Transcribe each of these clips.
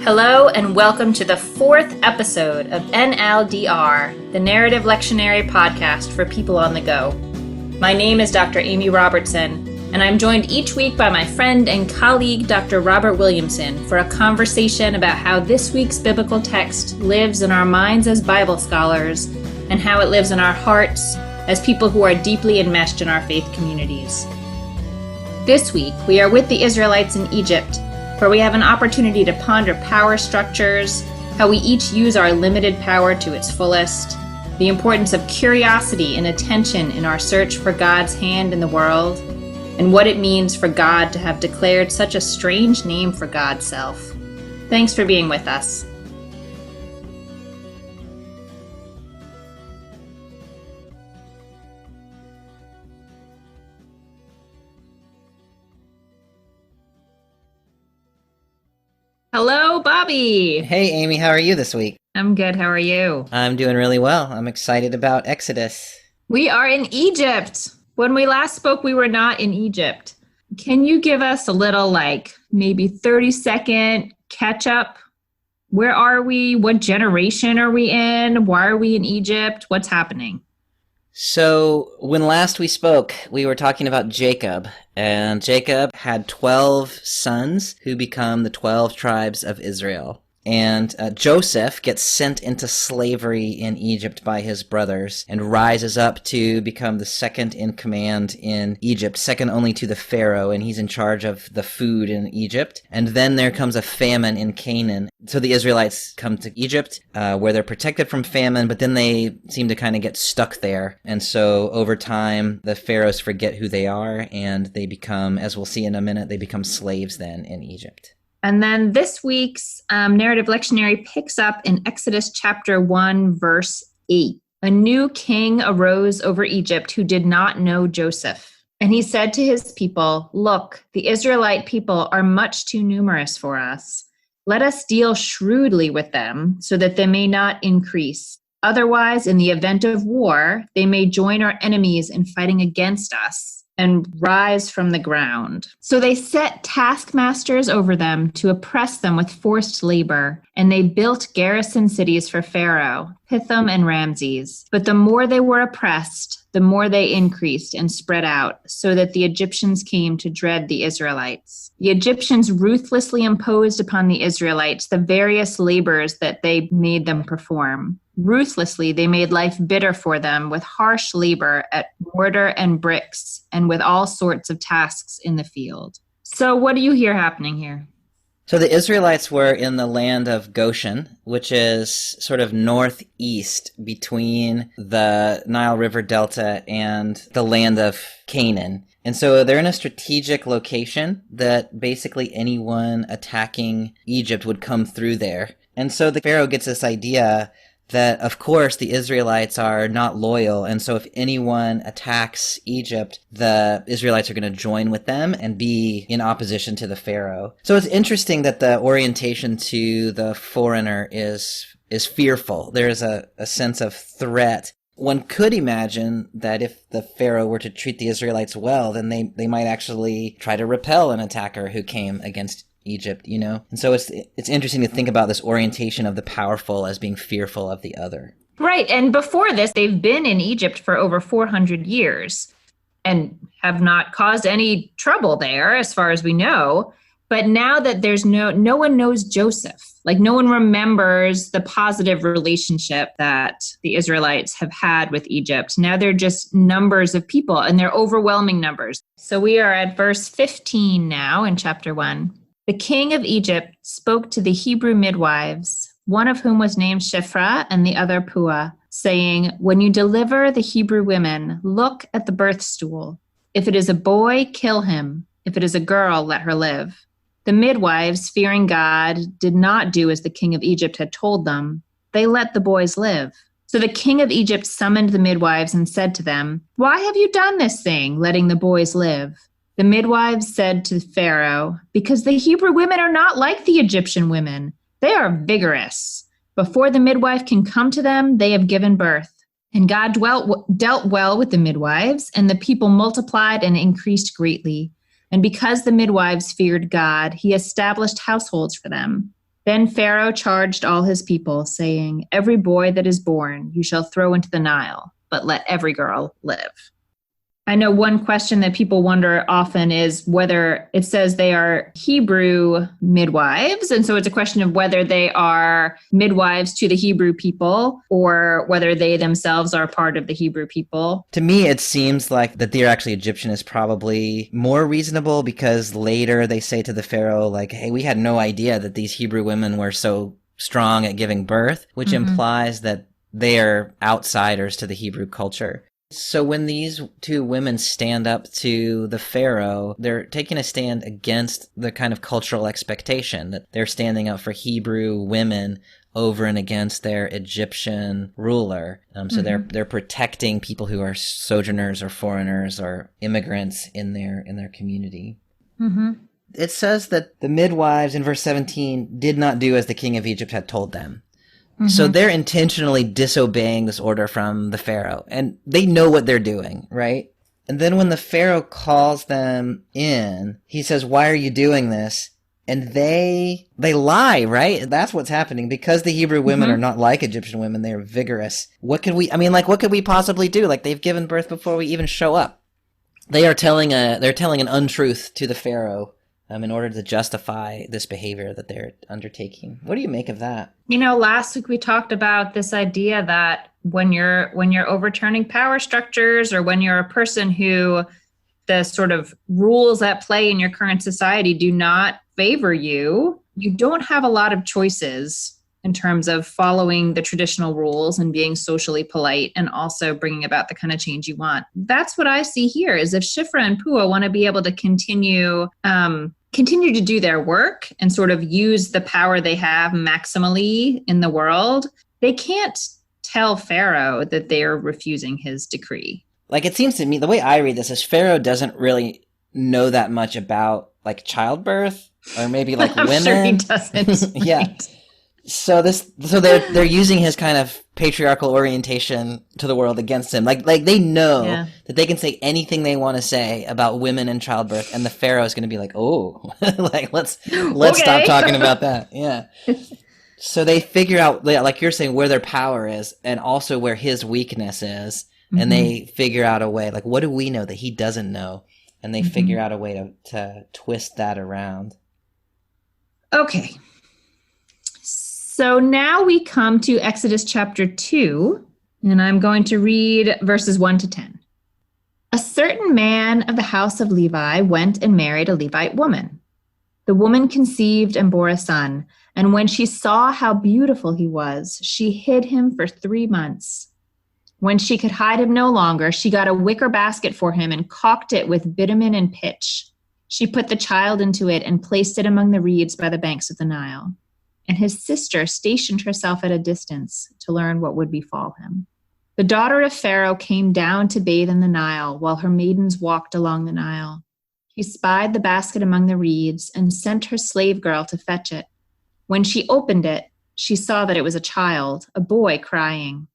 Hello and welcome to the fourth episode of NLDR, the Narrative Lectionary podcast for people on the go. My name is Dr. Amy Robertson, and I'm joined each week by my friend and colleague, Dr. Robert Williamson, for a conversation about how this week's biblical text lives in our minds as Bible scholars and how it lives in our hearts as people who are deeply enmeshed in our faith communities. This week, we are with the Israelites in Egypt, where we have an opportunity to ponder power structures, how we each use our limited power to its fullest, the importance of curiosity and attention in our search for God's hand in the world, and what it means for God to have declared such a strange name for God's self. Thanks for being with us. Hello, Bobby. Hey, Amy, how are you this week? I'm good. How are you? I'm doing really well. I'm excited about Exodus. We are in Egypt. When we last spoke, we were not in Egypt. Can you give us a little, maybe 30-second catch up? Where are we? What generation are we in? Why are we in Egypt? What's happening? So when last we spoke, we were talking about Jacob, and Jacob had 12 sons who become the 12 tribes of Israel. And Joseph gets sent into slavery in Egypt by his brothers and rises up to become the second in command in Egypt, second only to the Pharaoh, and he's in charge of the food in Egypt. And then there comes a famine in Canaan. So the Israelites come to Egypt, where they're protected from famine, but then they seem to kind of get stuck there. And so over time, the pharaohs forget who they are, and they become, as we'll see in a minute, they become slaves then in Egypt. And then this week's narrative lectionary picks up in Exodus chapter 1, verse 8. A new king arose over Egypt who did not know Joseph. And he said to his people, "Look, the Israelite people are much too numerous for us. Let us deal shrewdly with them so that they may not increase. Otherwise, in the event of war, they may join our enemies in fighting against us and rise from the ground." So they set taskmasters over them to oppress them with forced labor, and they built garrison cities for Pharaoh, Pithom and Ramses. But the more they were oppressed, the more they increased and spread out, so that the Egyptians came to dread the Israelites. The Egyptians ruthlessly imposed upon the Israelites the various labors that they made them perform. Ruthlessly, they made life bitter for them with harsh labor at mortar and bricks and with all sorts of tasks in the field. So what do you hear happening here? So the Israelites were in the land of Goshen, which is sort of northeast between the Nile River Delta and the land of Canaan. And so they're in a strategic location that basically anyone attacking Egypt would come through there. And so the Pharaoh gets this idea that, of course, the Israelites are not loyal, and so if anyone attacks Egypt, the Israelites are going to join with them and be in opposition to the Pharaoh. So it's interesting that the orientation to the foreigner is fearful. There's a sense of threat. One could imagine that if the Pharaoh were to treat the Israelites well, then they might actually try to repel an attacker who came against Egypt, you know? And so it's interesting to think about this orientation of the powerful as being fearful of the other. Right. And before this, they've been in Egypt for over 400 years and have not caused any trouble there, as far as we know. But now that there's no one knows Joseph, no one remembers the positive relationship that the Israelites have had with Egypt. Now they're just numbers of people, and they're overwhelming numbers. So we are at verse 15 now in chapter 1. The king of Egypt spoke to the Hebrew midwives, one of whom was named Shiphrah and the other Puah, saying, "When you deliver the Hebrew women, look at the birth stool. If it is a boy, kill him. If it is a girl, let her live." The midwives, fearing God, did not do as the king of Egypt had told them. They let the boys live. So the king of Egypt summoned the midwives and said to them, "Why have you done this thing, letting the boys live?" The midwives said to Pharaoh, "Because the Hebrew women are not like the Egyptian women. They are vigorous. Before the midwife can come to them, they have given birth." And God dealt well with the midwives, and the people multiplied and increased greatly. And because the midwives feared God, he established households for them. Then Pharaoh charged all his people, saying, "Every boy that is born you shall throw into the Nile, but let every girl live." I know one question that people wonder often is whether it says they are Hebrew midwives. And so it's a question of whether they are midwives to the Hebrew people or whether they themselves are part of the Hebrew people. To me, it seems like that they're actually Egyptian is probably more reasonable, because later they say to the Pharaoh, like, hey, we had no idea that these Hebrew women were so strong at giving birth, which implies that they are outsiders to the Hebrew culture. So when these two women stand up to the Pharaoh, they're taking a stand against the kind of cultural expectation that they're standing up for Hebrew women over and against their Egyptian ruler. So they're protecting people who are sojourners or foreigners or immigrants in their community. It says that the midwives in verse 17 did not do as the king of Egypt had told them. So they're intentionally disobeying this order from the Pharaoh, and they know what they're doing, right? And then when the Pharaoh calls them in, he says, "Why are you doing this?" And they lie, right? That's what's happening. Because the Hebrew women are not like Egyptian women, they're vigorous. What could we possibly do? Like, they've given birth before we even show up. They're telling an untruth to the Pharaoh in order to justify this behavior that they're undertaking. What do you make of that? Last week we talked about this idea that when you're overturning power structures, or when you're a person who the sort of rules at play in your current society do not favor you, you don't have a lot of choices in terms of following the traditional rules and being socially polite and also bringing about the kind of change you want. That's what I see here, is if Shifra and Pua want to be able to continue to do their work and sort of use the power they have maximally in the world, they can't tell Pharaoh that they're refusing his decree. Like, it seems to me, the way I read this is Pharaoh doesn't really know that much about, like, childbirth, or maybe like I'm women. sure he doesn't. Yeah. Right. So they're using his kind of patriarchal orientation to the world against him. Like they know that they can say anything they want to say about women and childbirth, and the Pharaoh is going to be like, "Oh, like let's stop talking about that." Yeah. So they figure out, like you're saying, where their power is, and also where his weakness is, and they figure out a way. Like, what do we know that he doesn't know? And they figure out a way to twist that around. Okay. So now we come to Exodus chapter 2, and I'm going to read verses 1 to 10. A certain man of the house of Levi went and married a Levite woman. The woman conceived and bore a son, and when she saw how beautiful he was, she hid him for 3 months. When she could hide him no longer, she got a wicker basket for him and caulked it with bitumen and pitch. She put the child into it and placed it among the reeds by the banks of the Nile. And his sister stationed herself at a distance to learn what would befall him. The daughter of Pharaoh came down to bathe in the Nile while her maidens walked along the Nile. She spied the basket among the reeds and sent her slave girl to fetch it. When she opened it, she saw that it was a child, a boy crying.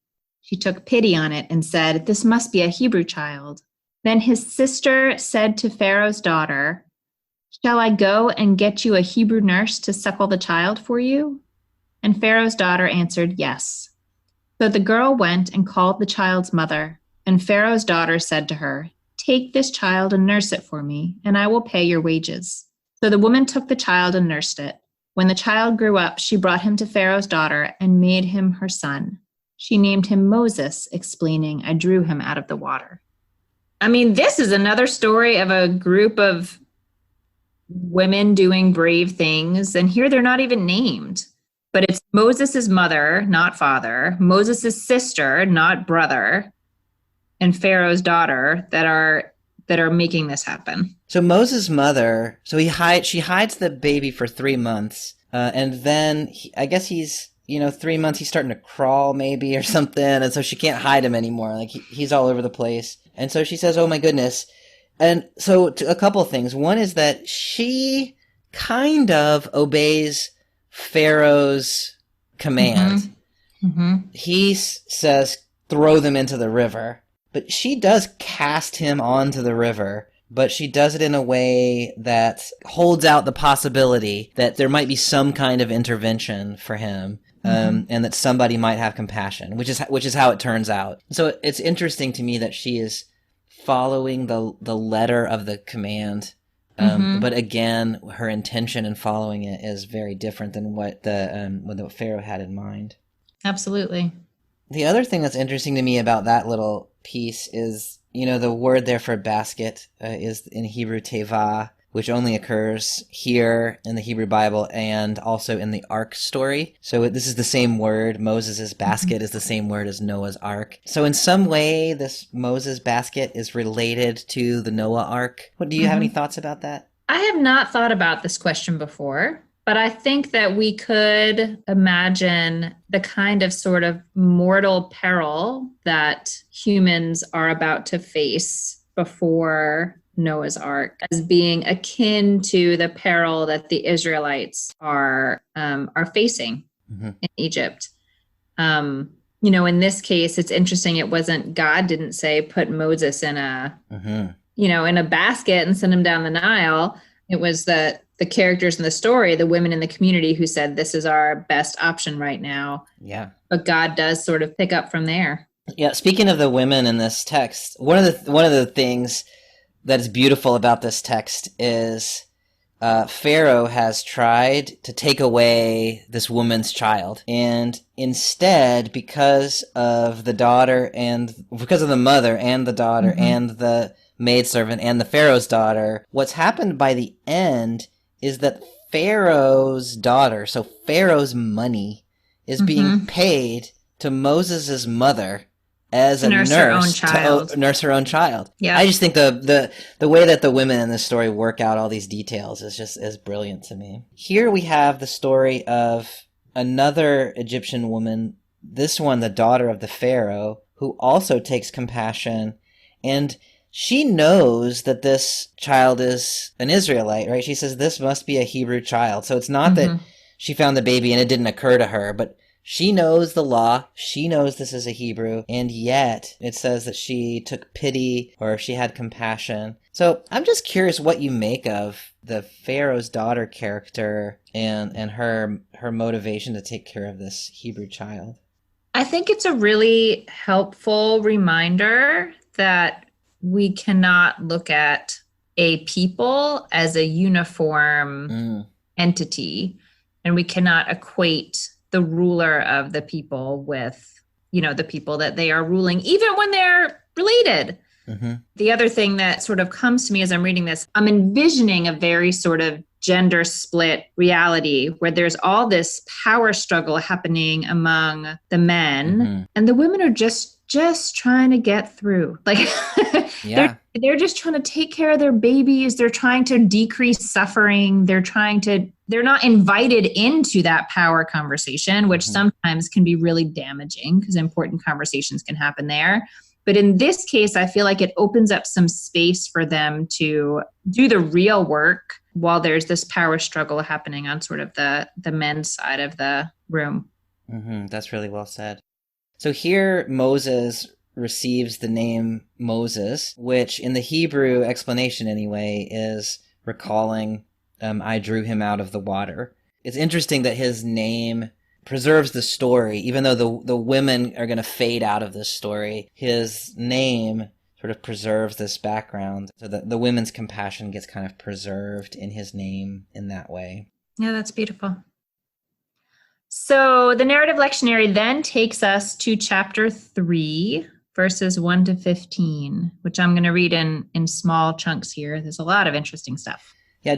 She took pity on it and said, "This must be a Hebrew child." Then his sister said to Pharaoh's daughter, "Shall I go and get you a Hebrew nurse to suckle the child for you?" And Pharaoh's daughter answered, "Yes." So the girl went and called the child's mother, and Pharaoh's daughter said to her, "Take this child and nurse it for me, and I will pay your wages." So the woman took the child and nursed it. When the child grew up, she brought him to Pharaoh's daughter and made him her son. She named him Moses, explaining, "I drew him out of the water." I mean, this is another story of a group of women doing brave things, and here they're not even named, but it's Moses' mother, not father, Moses' sister, not brother, and Pharaoh's daughter that are making this happen. So Moses' mother, she hides the baby for 3 months, and then I guess he's 3 months he's starting to crawl maybe or something, and so she can't hide him anymore. Like he's all over the place, and so she says, "Oh my goodness." And so a couple of things. One is that she kind of obeys Pharaoh's command. He says, "Throw them into the river." But she does cast him onto the river but she does it in a way that holds out the possibility that there might be some kind of intervention for him, and that somebody might have compassion, which is how it turns out. So it's interesting to me that she is following the letter of the command, but again, her intention in following it is very different than what the Pharaoh had in mind. Absolutely. The other thing that's interesting to me about that little piece is, the word there for basket is in Hebrew teva, which only occurs here in the Hebrew Bible and also in the Ark story. So this is the same word. Moses' basket is the same word as Noah's Ark. So in some way, this Moses basket is related to the Noah Ark. Do you have any thoughts about that? I have not thought about this question before, but I think that we could imagine the kind of sort of mortal peril that humans are about to face before Noah's Ark as being akin to the peril that the Israelites are facing in Egypt. In this case, it's interesting. It wasn't, God didn't say put Moses in a in a basket and send him down the Nile. It was the characters in the story, the women in the community, who said this is our best option right now. Yeah, but God does sort of pick up from there. Yeah. Speaking of the women in this text, one of the things that is beautiful about this text is Pharaoh has tried to take away this woman's child, and instead, because of the mother and the daughter and the maidservant and the Pharaoh's daughter, what's happened by the end is that Pharaoh's daughter, so Pharaoh's money, is being paid to Moses' mother as a nurse to nurse her own child. Yeah. I just think the way that the women in this story work out all these details is brilliant to me. Here we have the story of another Egyptian woman, this one the daughter of the Pharaoh, who also takes compassion, and she knows that this child is an Israelite, right? She says this must be a Hebrew child. So it's not that she found the baby and it didn't occur to her, but she knows the law. She knows this is a Hebrew, and yet it says that she took pity or she had compassion. So I'm just curious what you make of the Pharaoh's daughter character and her motivation to take care of this Hebrew child. I think it's a really helpful reminder that we cannot look at a people as a uniform entity, and we cannot equate the ruler of the people with, the people that they are ruling, even when they're related. The other thing that sort of comes to me as I'm reading this, I'm envisioning a very sort of gender split reality where there's all this power struggle happening among the men, and the women are just trying to get through. Like, they're just trying to take care of their babies. They're trying to decrease suffering. They're not invited into that power conversation, which sometimes can be really damaging because important conversations can happen there. But in this case, I feel like it opens up some space for them to do the real work while there's this power struggle happening on sort of the men's side of the room. That's really well said. So here Moses receives the name Moses, which in the Hebrew explanation anyway is recalling I drew him out of the water. It's interesting that his name preserves the story, even though the women are going to fade out of this story. His name sort of preserves this background, so that the women's compassion gets kind of preserved in his name in that way. Yeah, that's beautiful. So the narrative lectionary then takes us to chapter 3, verses 1 to 15, which I'm going to read in small chunks here. There's a lot of interesting stuff. Yeah,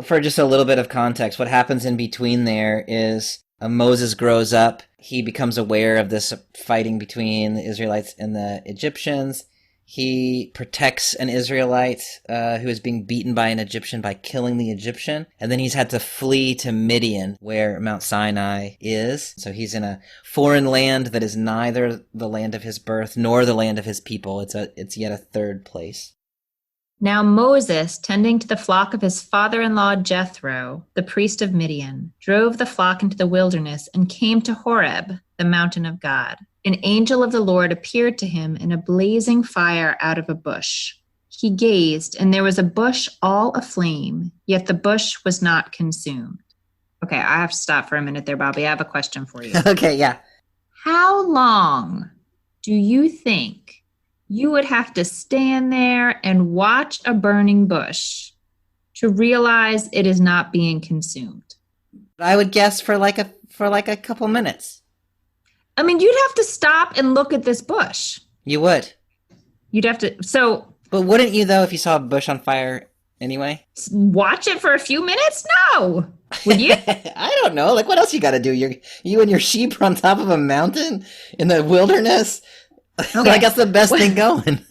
for just a little bit of context, what happens in between there is Moses grows up. He becomes aware of this fighting between the Israelites and the Egyptians. He protects an Israelite who is being beaten by an Egyptian by killing the Egyptian. And then he's had to flee to Midian, where Mount Sinai is. So he's in a foreign land that is neither the land of his birth nor the land of his people. It's yet a third place. Now Moses, tending to the flock of his father-in-law Jethro, the priest of Midian, drove the flock into the wilderness and came to Horeb, the mountain of God. An angel of the Lord appeared to him in a blazing fire out of a bush. He gazed, and there was a bush all aflame, yet the bush was not consumed. Okay, I have to stop for a minute there, Bobby. I have a question for you. Okay, yeah. How long do you think you would have to stand there and watch a burning bush to realize it is not being consumed? I would guess for like a couple minutes. I mean, you'd have to stop and look at this bush. You would. You'd have to, so But wouldn't you though if you saw a bush on fire anyway? watch it for a few minutes? No. Would you? I don't know. Like, what else you got to do? You and your sheep are on top of a mountain in the wilderness. Okay. Like, that's the best thing going.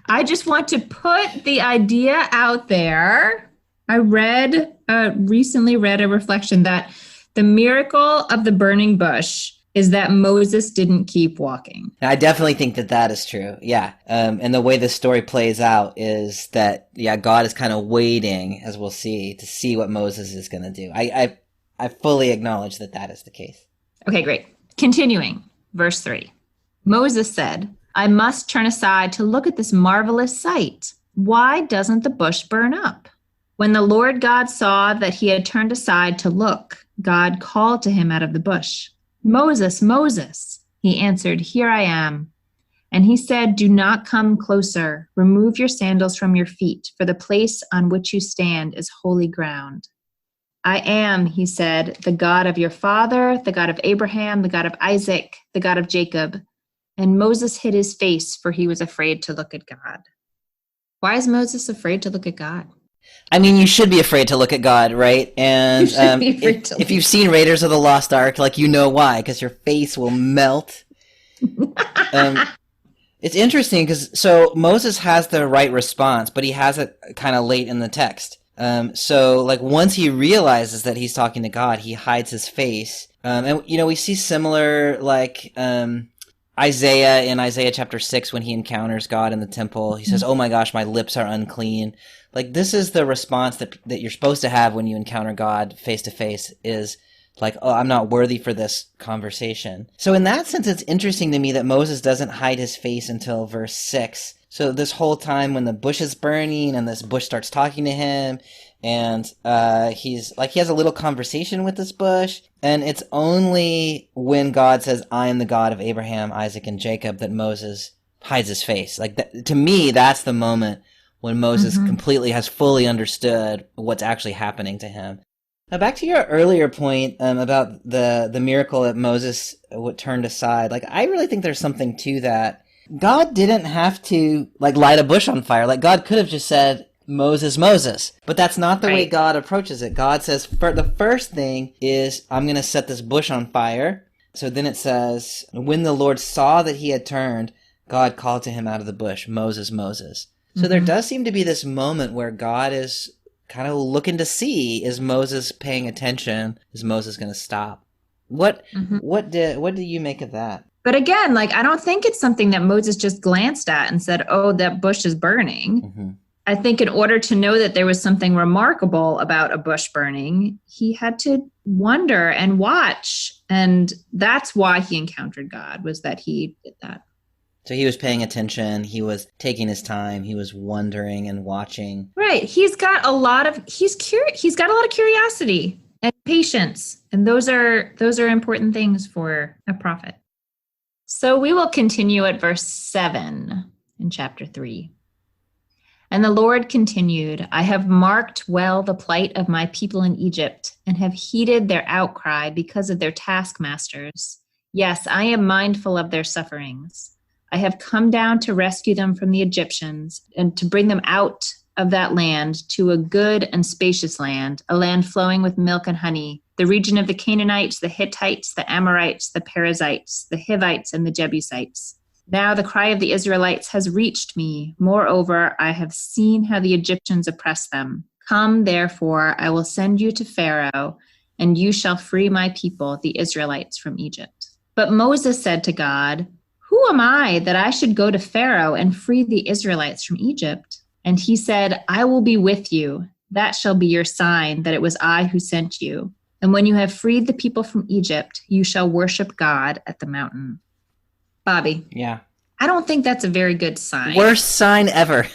I just want to put the idea out there. I recently read a reflection that the miracle of the burning bush is that Moses didn't keep walking. I definitely think that is true. Yeah. And the way the story plays out is that, yeah, God is kind of waiting, as we'll see, to see what Moses is going to do. I fully acknowledge that is the case. Okay, great. Continuing, verse 3. Moses said, I must turn aside to look at this marvelous sight. Why doesn't the bush burn up? When the Lord God saw that he had turned aside to look, God called to him out of the bush. Moses, Moses, he answered, here I am. And he said, do not come closer. Remove your sandals from your feet, for the place on which you stand is holy ground. I am, he said, the God of your father, the God of Abraham, the God of Isaac, the God of Jacob. And Moses hid his face, for he was afraid to look at God. Why is Moses afraid to look at God? I mean, you should be afraid to look at God, right? And if you've seen Raiders of the Lost Ark, like, you know why, because your face will melt. It's interesting because so Moses has the right response, but he has it kind of late in the text. So like once he realizes that he's talking to God, he hides his face. And you know, we see similar like Isaiah in Isaiah chapter 6 when he encounters God in the temple. He says, "Oh my gosh, my lips are unclean." Like this is the response that you're supposed to have when you encounter God face to face, is like, "Oh, I'm not worthy for this conversation." So in that sense, it's interesting to me that Moses doesn't hide his face until verse 6. So this whole time when the bush is burning and this bush starts talking to him, and he's like, he has a little conversation with this bush, and it's only when God says, "I am the God of Abraham, Isaac, and Jacob," that Moses hides his face. Like that, to me, that's the moment when Moses completely has fully understood what's actually happening to him. Now, back to your earlier point about the miracle that Moses turned aside. Like, I really think there's something to that. God didn't have to like light a bush on fire. Like, God could have just said, "Moses, Moses." But that's not the way God approaches it. God says, the first thing is, "I'm going to set this bush on fire." So then it says, when the Lord saw that he had turned, God called to him out of the bush, "Moses, Moses." So there does seem to be this moment where God is kind of looking to see, is Moses paying attention? Is Moses going to stop? What do you make of that? But again, like, I don't think it's something that Moses just glanced at and said, "Oh, that bush is burning." I think in order to know that there was something remarkable about a bush burning, he had to wonder and watch. And that's why he encountered God, was that he did that. So he was paying attention, he was taking his time, he was wondering and watching. Right. He's got a lot of curiosity and patience. And those are important things for a prophet. So we will continue at verse 7 in chapter 3. And the Lord continued, "I have marked well the plight of my people in Egypt and have heeded their outcry because of their taskmasters. Yes, I am mindful of their sufferings. I have come down to rescue them from the Egyptians and to bring them out of that land to a good and spacious land, a land flowing with milk and honey, the region of the Canaanites, the Hittites, the Amorites, the Perizzites, the Hivites, and the Jebusites. Now the cry of the Israelites has reached me. Moreover, I have seen how the Egyptians oppress them. Come, therefore, I will send you to Pharaoh, and you shall free my people, the Israelites, from Egypt." But Moses said to God, "Who am I that I should go to Pharaoh and free the Israelites from Egypt?" And he said, "I will be with you. That shall be your sign that it was I who sent you. And when you have freed the people from Egypt, you shall worship God at the mountain." Bobby. Yeah. I don't think that's a very good sign. Worst sign ever.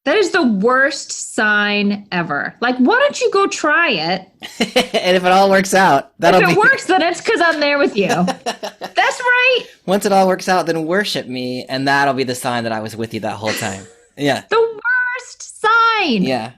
That is the worst sign ever. Like, why don't you go try it? And if it all works out, that'll If it be... works, then it's because I'm there with you. That's right. Once it all works out, then worship me, and that'll be the sign that I was with you that whole time. Yeah. The worst sign. Yeah.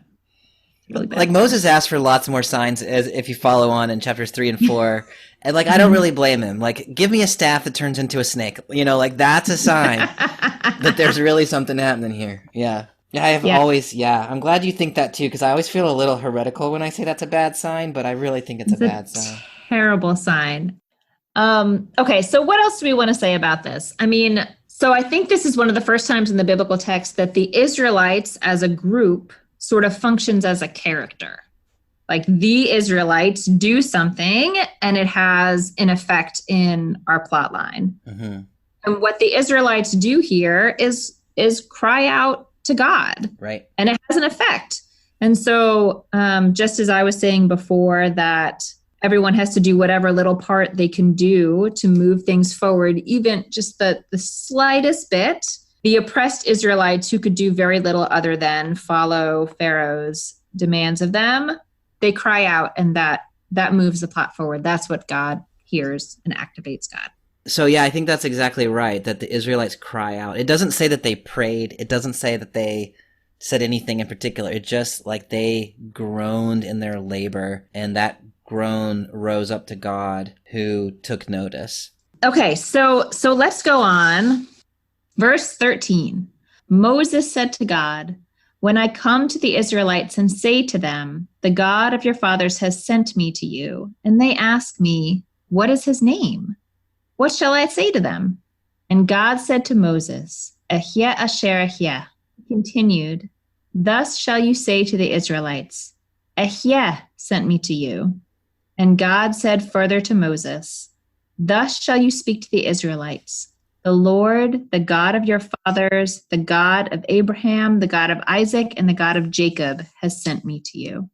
Really bad. Like Moses asked for lots more signs as if you follow on in chapters 3 and 4. And like, I don't really blame him. Like, give me a staff that turns into a snake. You know, like that's a sign that there's really something happening here. Yeah. Yeah, I'm glad you think that too, because I always feel a little heretical when I say that's a bad sign, but I really think it's a bad sign. Terrible sign. Okay, so what else do we want to say about this? I mean, so I think this is one of the first times in the biblical text that the Israelites as a group sort of functions as a character. Like the Israelites do something and it has an effect in our plot line. Mm-hmm. And what the Israelites do here is cry out to God. Right. And it has an effect. And so just as I was saying before, that everyone has to do whatever little part they can do to move things forward, even just the slightest bit. The oppressed Israelites, who could do very little other than follow Pharaoh's demands of them, they cry out, and that moves the plot forward. That's what God hears and activates God. So yeah, I think that's exactly right, that the Israelites cry out. It doesn't say that they prayed. It doesn't say that they said anything in particular. It just like they groaned in their labor, and that groan rose up to God, who took notice. Okay, so let's go on. Verse 13. Moses said to God, "When I come to the Israelites and say to them, 'The God of your fathers has sent me to you,' and they ask me, 'What is his name?' What shall I say to them?" And God said to Moses, "Ehyeh asher ehyeh." He continued, "Thus shall you say to the Israelites, 'Ehyeh sent me to you.'" And God said further to Moses, "Thus shall you speak to the Israelites, 'The Lord, the God of your fathers, the God of Abraham, the God of Isaac, and the God of Jacob has sent me to you.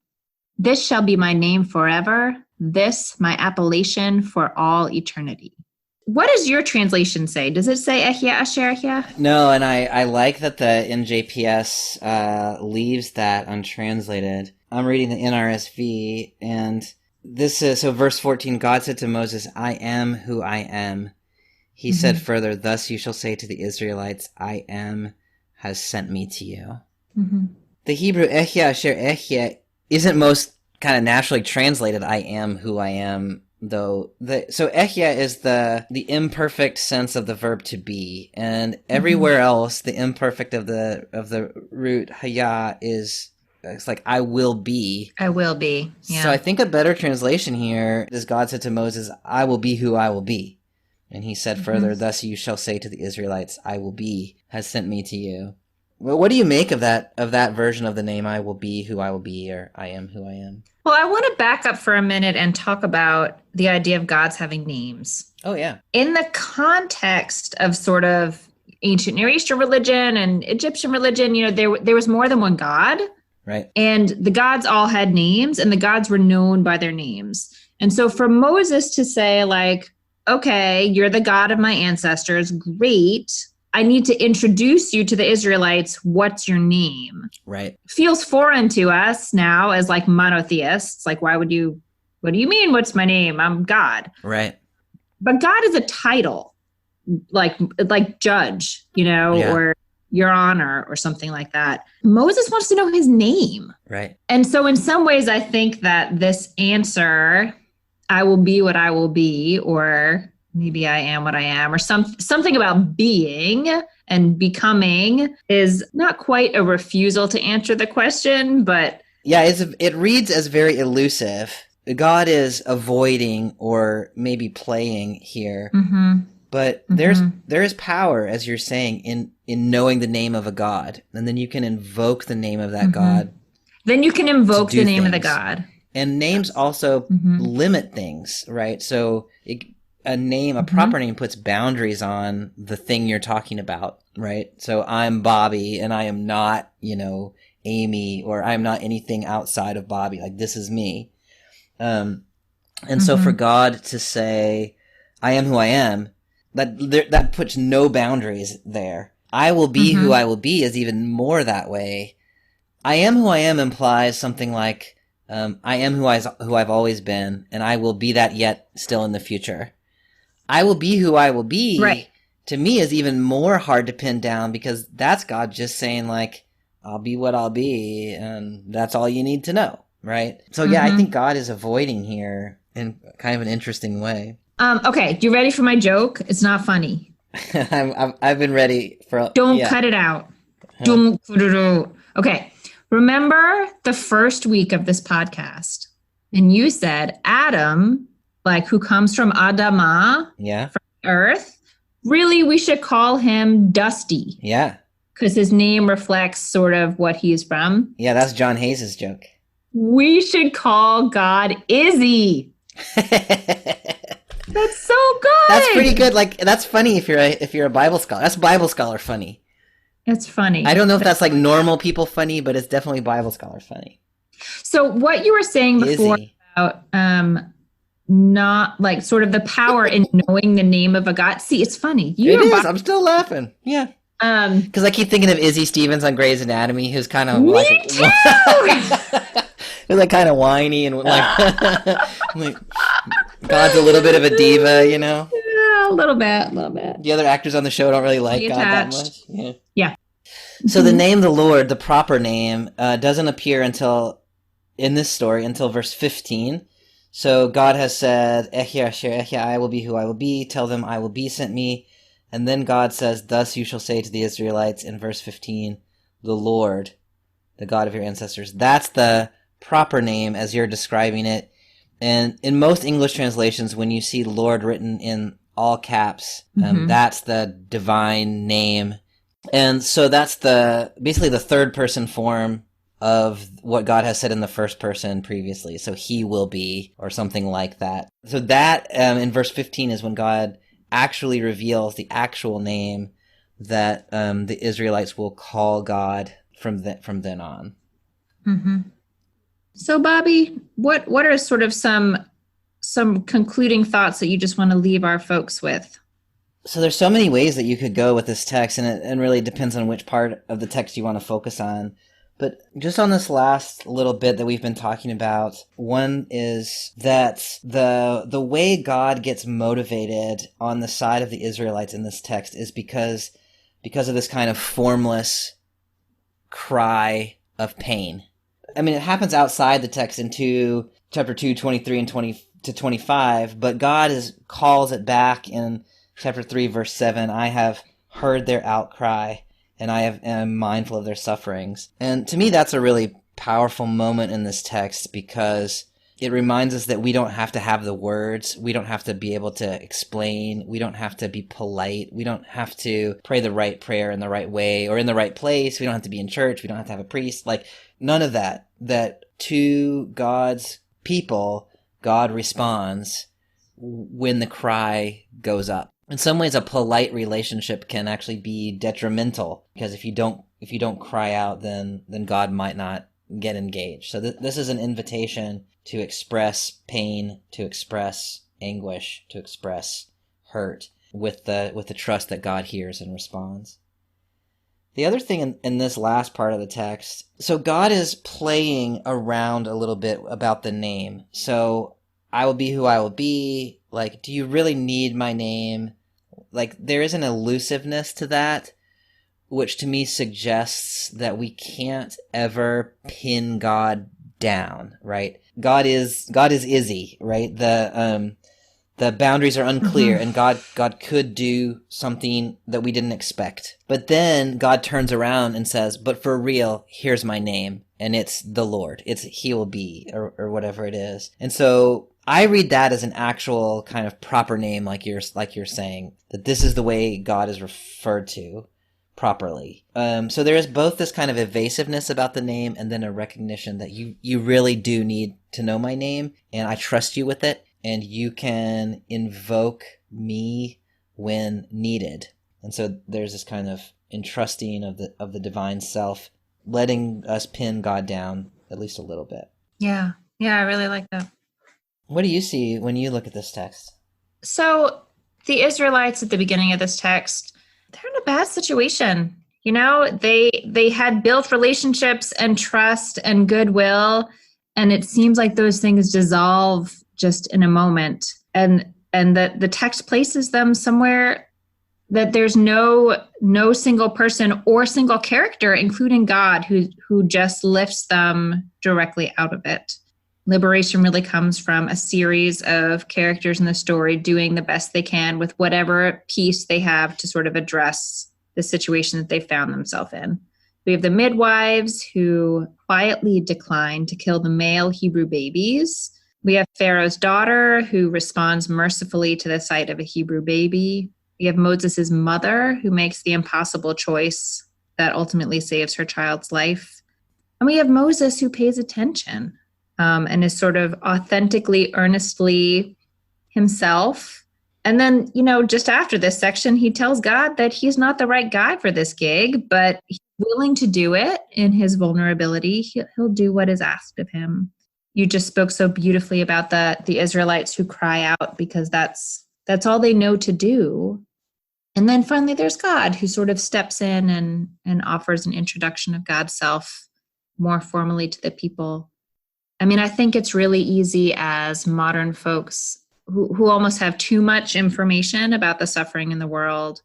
This shall be my name forever, this my appellation for all eternity.'" What does your translation say? Does it say Ehyeh asher ehyeh? No, and I like that the NJPS leaves that untranslated. I'm reading the NRSV, and this is, so verse 14, God said to Moses, "I am who I am." He said further, "Thus you shall say to the Israelites, 'I am has sent me to you.'" Mm-hmm. The Hebrew Ehyeh asher ehyeh isn't most kind of naturally translated "I am who I am," though. So Ehyeh is the imperfect sense of the verb to be, and everywhere else the imperfect of the root hayah is, it's like "I will be." I will be. Yeah. So I think a better translation here is God said to Moses, "I will be who I will be." And he said further, "Thus you shall say to the Israelites, 'I will be has sent me to you.'" Well, what do you make of that version of the name "I will be who I will be," or "I am who I am"? Well, I want to back up for a minute and talk about the idea of gods having names. Oh, yeah. In the context of sort of ancient Near Eastern religion and Egyptian religion, you know, there was more than one god. Right. And the gods all had names, and the gods were known by their names. And so for Moses to say, like, "Okay, you're the God of my ancestors. Great. I need to introduce you to the Israelites. What's your name?" Right. Feels foreign to us now as like monotheists. Like, what do you mean? What's my name? I'm God. Right. But God is a title, like judge, you know, Yeah. or your honor or something like that. Moses wants to know his name. Right. And so in some ways, I think that this answer, "I will be what I will be," or maybe "I am what I am," or something about being and becoming, is not quite a refusal to answer the question, but yeah, it reads as very elusive. God is avoiding or maybe playing here, but there is power, as you're saying, in knowing the name of a God, and then you can invoke the name of that God. Then you can invoke the name of the God. And names also limit things, right? So a proper name puts boundaries on the thing you're talking about, right? So I'm Bobby, and I am not, Amy, or I'm not anything outside of Bobby. Like, this is me. And so for God to say, "I am who I am," that puts no boundaries there. "I will be who I will be" is even more that way. I am who I am implies something like, I am who I've always been, and I will be that yet still in the future. I will be who I will be, Right. to me, is even more hard to pin down, because that's God just saying, like, I'll be what I'll be, and that's all you need to know, right? So yeah, I think God is avoiding here in kind of an interesting way. Okay, you ready for my joke? It's not funny. I've been ready for. Don't Yeah. cut it out. Don't cut it out. Okay. Remember the first week of this podcast, and you said Adam, like who comes from Adama, Yeah. from Earth, really we should call him Dusty Yeah. because his name reflects sort of what he is from. Yeah, that's John Hayes' joke. We should call God Izzy. That's so good. That's pretty good. Like, that's funny if you're a Bible scholar. That's Bible scholar funny. It's funny. I don't know if that's like normal people funny, but it's definitely Bible scholar funny. So what you were saying before Izzy. about not like sort of the power in knowing the name of a God. See, it's funny. It is. I'm still laughing. Yeah. Um, Because I keep thinking of Izzy Stevens on Grey's Anatomy, who's kind of me like, too. who's like kind of whiny and like, like God's a little bit of a diva, you know. Yeah, a little bit. The other actors on the show don't really like Pretty God that attached. much. Yeah. Yeah. So the name the Lord, the proper name, doesn't appear until in this story until verse 15. So God has said, Ehya asher ehya, I will be who I will be. Tell them I will be sent me. And then God says, thus you shall say to the Israelites in verse 15, the Lord, the God of your ancestors. That's the proper name as you're describing it. And in most English translations, when you see Lord written in all caps, that's the divine name. And so that's basically the third person form of what God has said in the first person previously. So he will be, or something like that. So that in verse 15 is when God actually reveals the actual name that the Israelites will call God from then on. Mm-hmm. So, Bobby, what are sort of some concluding thoughts that you just want to leave our folks with? So there's so many ways that you could go with this text, and it really depends on which part of the text you want to focus on. But just on this last little bit that we've been talking about, one is that the way God gets motivated on the side of the Israelites in this text is because of this kind of formless cry of pain. I mean, it happens outside the text in chapter 2, 23 and 20 to 25, but God calls it back in chapter 3, verse 7, I have heard their outcry, and I am mindful of their sufferings. And to me, that's a really powerful moment in this text because it reminds us that we don't have to have the words. We don't have to be able to explain. We don't have to be polite. We don't have to pray the right prayer in the right way or in the right place. We don't have to be in church. We don't have to have a priest. Like, none of that. That to God's people, God responds when the cry goes up. In some ways, a polite relationship can actually be detrimental because if you don't cry out, then God might not get engaged. So this is an invitation to express pain, to express anguish, to express hurt with the trust that God hears and responds. The other thing in this last part of the text, so God is playing around a little bit about the name. So I will be who I will be. Like, do you really need my name? Like, there is an elusiveness to that, which to me suggests that we can't ever pin God down, right? God is Izzy, right? The boundaries are unclear, and God could do something that we didn't expect. But then God turns around and says, but for real, here's my name, and it's the Lord. It's he will be, or whatever it is. And so I read that as an actual kind of proper name, like you're saying, that this is the way God is referred to properly. So there is both this kind of evasiveness about the name and then a recognition that you really do need to know my name, and I trust you with it, and you can invoke me when needed. And so there's this kind of entrusting of the divine self, letting us pin God down at least a little bit. Yeah, I really like that. What do you see when you look at this text? So the Israelites at the beginning of this text, they're in a bad situation. You know, they had built relationships and trust and goodwill, and it seems like those things dissolve just in a moment. And that the text places them somewhere that there's no single person or single character, including God, who just lifts them directly out of it. Liberation really comes from a series of characters in the story doing the best they can with whatever piece they have to sort of address the situation that they found themselves in. We have the midwives who quietly decline to kill the male Hebrew babies. We have Pharaoh's daughter who responds mercifully to the sight of a Hebrew baby. We have Moses' mother who makes the impossible choice that ultimately saves her child's life. And we have Moses who pays attention and is sort of authentically, earnestly himself. And then, just after this section, he tells God that he's not the right guy for this gig, but he's willing to do it in his vulnerability. He'll do what is asked of him. You just spoke so beautifully about the Israelites who cry out because that's all they know to do. And then finally, there's God who sort of steps in and offers an introduction of God's self more formally to the people. I mean, I think it's really easy as modern folks who almost have too much information about the suffering in the world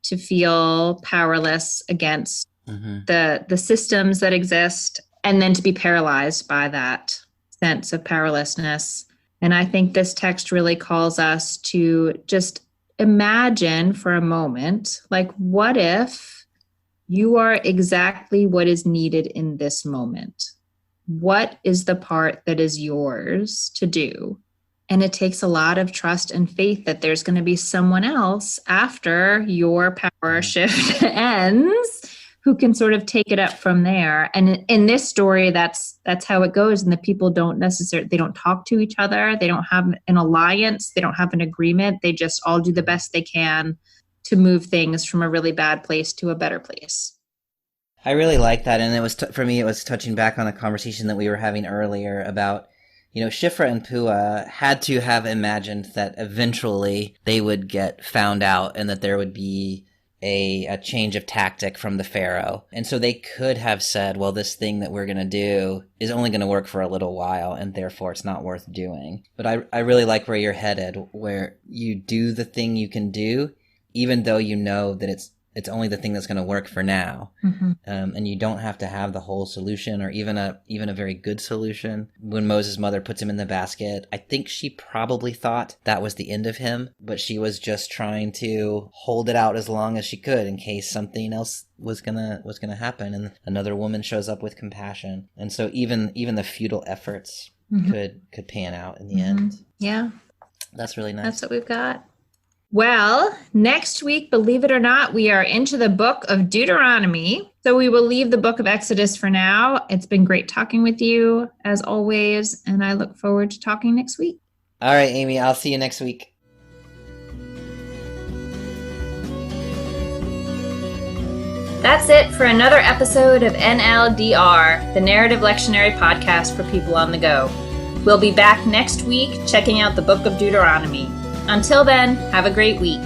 to feel powerless against the systems that exist, and then to be paralyzed by that sense of powerlessness. And I think this text really calls us to just imagine for a moment, like, what if you are exactly what is needed in this moment? What is the part that is yours to do? And it takes a lot of trust and faith that there's going to be someone else after your power shift ends who can sort of take it up from there. And in this story, that's how it goes. And the people they don't talk to each other. They don't have an alliance. They don't have an agreement. They just all do the best they can to move things from a really bad place to a better place. I really like that. And it was, for me, it was touching back on a conversation that we were having earlier about, Shifra and Puah had to have imagined that eventually they would get found out and that there would be a change of tactic from the Pharaoh. And so they could have said, well, this thing that we're going to do is only going to work for a little while, and therefore it's not worth doing. But I really like where you're headed, where you do the thing you can do, even though you know that it's only the thing that's going to work for now. And you don't have to have the whole solution or even a very good solution. When Moses' mother puts him in the basket, I think she probably thought that was the end of him, but she was just trying to hold it out as long as she could in case something else was gonna happen and another woman shows up with compassion. And so even the futile efforts could pan out in the end. Yeah. That's really nice. That's what we've got. Well, next week, believe it or not, we are into the book of Deuteronomy. So we will leave the book of Exodus for now. It's been great talking with you, as always, and I look forward to talking next week. All right, Amy, I'll see you next week. That's it for another episode of NLDR, the Narrative Lectionary Podcast for people on the go. We'll be back next week checking out the book of Deuteronomy. Until then, have a great week.